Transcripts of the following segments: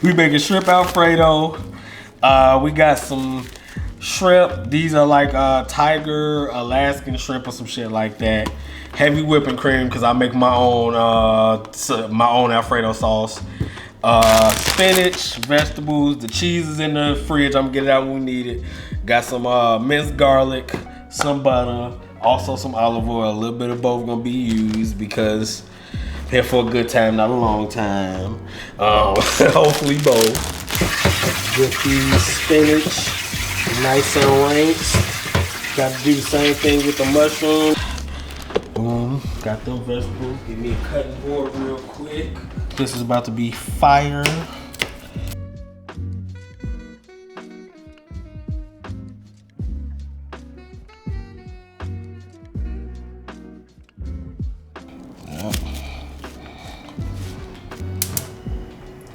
We making shrimp Alfredo. We got some shrimp. These are like tiger Alaskan shrimp or some shit like that. Heavy whipping cream because I make my own Alfredo sauce. Spinach, vegetables, the cheese is in the fridge. I'm gonna get it out when we need it. Got some minced garlic, some butter, also some olive oil. A little bit of both gonna be used because here for a good time, not a long time. Hopefully both. Get these spinach nice and ranks. Got to do the same thing with the mushrooms. Boom, got them vegetables. Give me a cutting board real quick. This is about to be fire. Yep.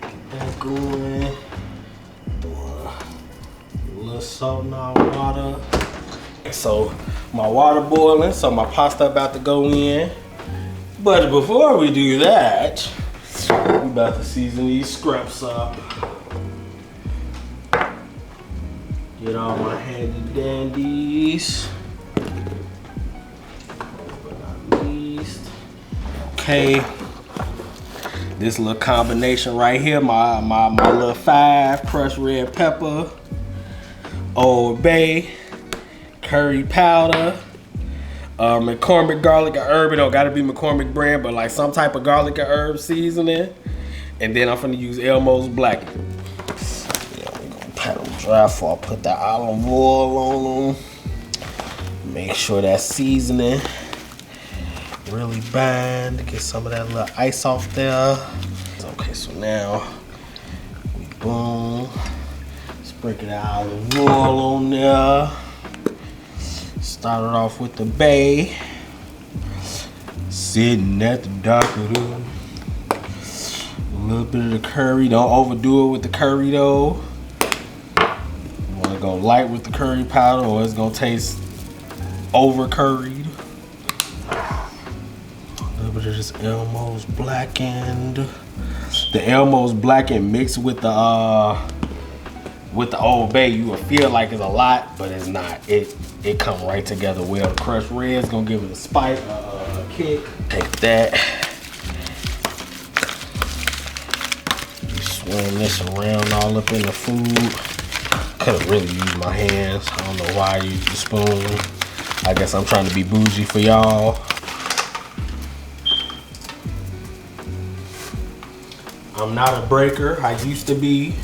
Get that going. Throw a little salt in our water. So my water boiling, so my pasta about to go in. But before we do that, we about to season these scraps up. Get all my handy dandies. But not least. Okay. This little combination right here, my little 5 crushed red pepper, Old Bay, curry powder, McCormick garlic and herb. It don't gotta be McCormick brand, but like some type of garlic and herb seasoning. And then I'm gonna use Elmo's blackened. Yeah, we're gonna pat them dry before I put the olive oil on them. Make sure that seasoning really bind. Get some of that little ice off there. Okay, so now we boom, sprinkle the olive oil on there. Started off with the bay, sitting at the dock of the. A little bit of the curry. Don't overdo it with the curry though. You want to go light with the curry powder, or it's gonna taste over curried. A little bit of this Elmo's blackened. The Elmo's blackened mixed with the Old Bay, you will feel like it's a lot, but it's not. It come right together well. The crushed red's gonna give it a spice, kick. Take that. Swing this around all up in the food. Could've really used my hands. I don't know why I used the spoon. I guess I'm trying to be bougie for y'all. I'm not a breaker. I used to be,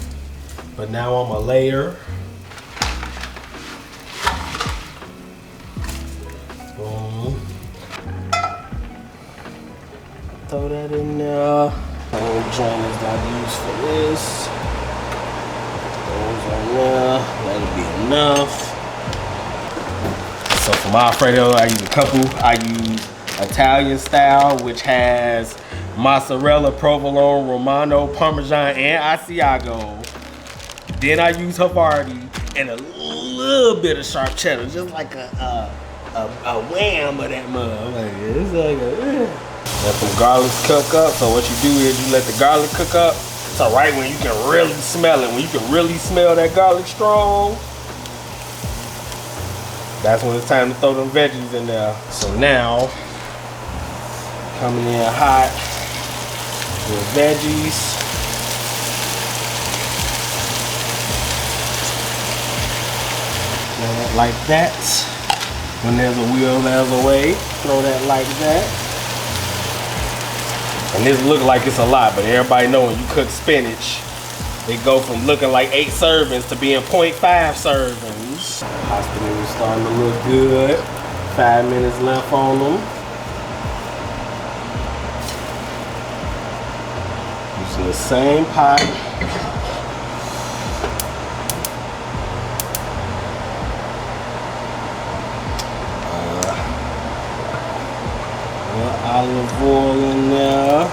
but now I'm a layer. Boom. Throw that in there. Little joints that I use for this. Those on there. That'll be enough. So for my Alfredo, I use a couple. I use Italian style, which has mozzarella, provolone, romano, parmesan, and asiago. Then I use Havarti and a little bit of sharp cheddar, just like a wham of that mug. Like, it's like a. Let the garlics cook up. So what you do is you let the garlic cook up. So right when you can really smell it, when you can really smell that garlic strong, that's when it's time to throw them veggies in there. So now, coming in hot with veggies. Throw that like that. When there's a will, there's a way. Throw that like that. And this look like it's a lot, but everybody know when you cook spinach, they go from looking like 8 servings to being 0.5 servings. Pasta noodles starting to look good. 5 minutes left on them. Using the same pot. Olive oil in there.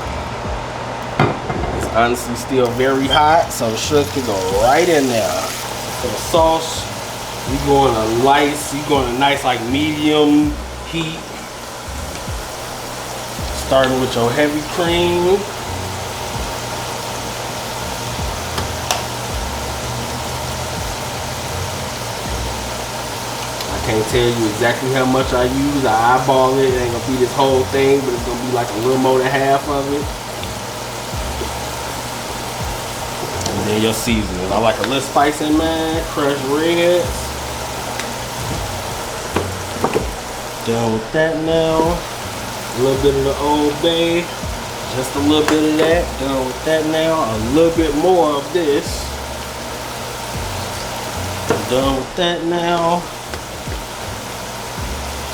It's honestly still very hot, so the shrimp can go right in there. For the sauce, you going a nice like medium heat. Starting with your heavy cream. Can't tell you exactly how much I use. I eyeball it. It ain't gonna be this whole thing, but it's gonna be like a little more than half of it. And then your seasoning. I like a little spice in mine. Crushed reds. Done with that now. A little bit of the Old Bay. Just a little bit of that. Done with that now. A little bit more of this. Done with that now.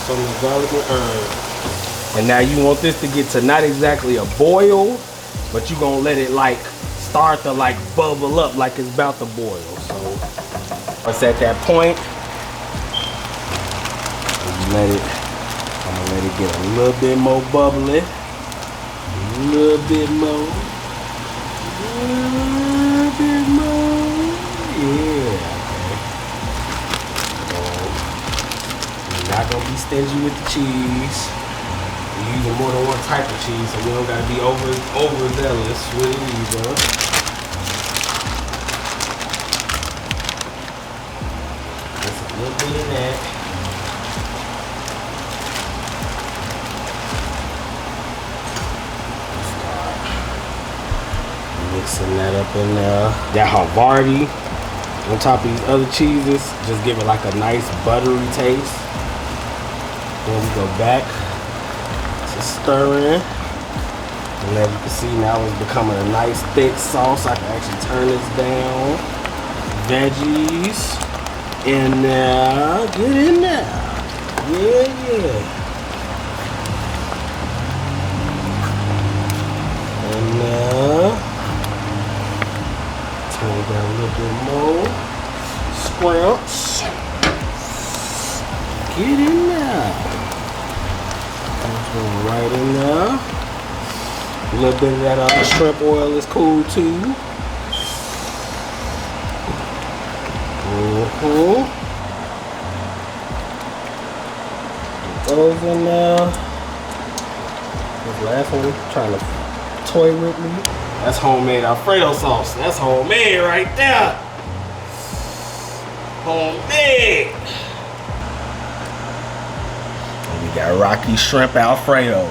Some of the garlic and herb. And now you want this to get to not exactly a boil, but you're gonna let it like start to like bubble up like it's about to boil. So once at that point, I'm gonna let it get a little bit more bubbly. A little bit more. Yeah. Not gonna be stingy with the cheese. We're using more than one type of cheese, so we don't gotta be overzealous with it either. Just a little bit of that. Start mixing that up in there. That Havarti on top of these other cheeses, just give it like a nice buttery taste. Then we go back to stirring. And as you can see now it's becoming a nice thick sauce. I can actually turn this down. Veggies in there. Get in there. Yeah. And turn it down a little bit more. Scrimps. Get in there. Going right in there. A little bit of that shrimp oil is cool too. Put those in there. This last one trying to toy with me. That's homemade Alfredo sauce. That's homemade right there. Homemade. We got Rocky Shrimp Alfredo.